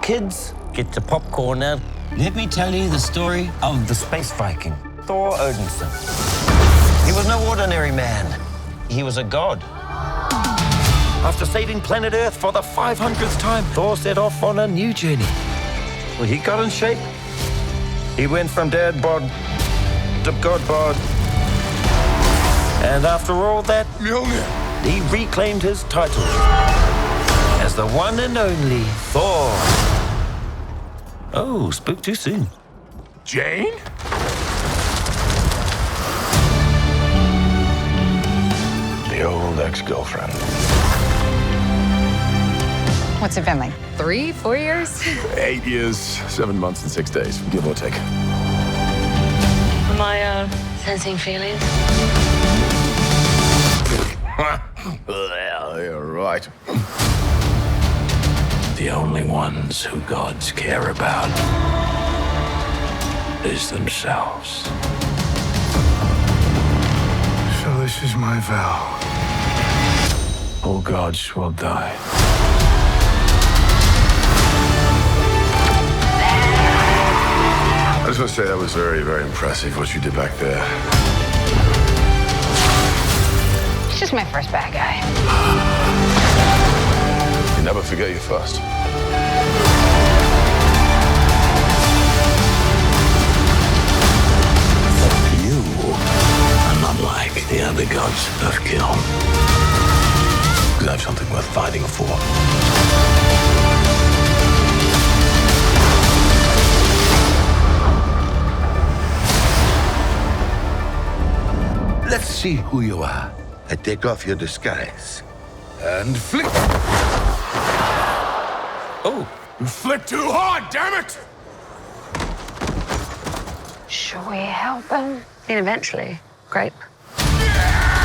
Kids, get your popcorn now. Let me tell you the story of the space Viking, Thor Odinson. He was no ordinary man. He was a god. After saving planet Earth for the 500th time, Thor set off on a new journey. Well, he got in shape. He went from dad bod to god bod. And after all that, he reclaimed his title as the one and only Thor. Oh, spoke too soon. Jane? The old ex-girlfriend. What's it been like? 3, 4 years? 8 years, 7 months and 6 days, give or take. Am I sensing feelings? Well, you're right. The only ones who gods care about is themselves. So this is my vow. All gods will die. I just want to say that was very, very impressive what you did back there. He's just my first bad guy. You never forget your first. You are not like the other gods of kill. Because I have something worth fighting for. Let's see who you are. I take off your disguise. And flick. Oh, You flicked too hard, damn it! Should we help him? I mean, eventually. Grape. Yeah!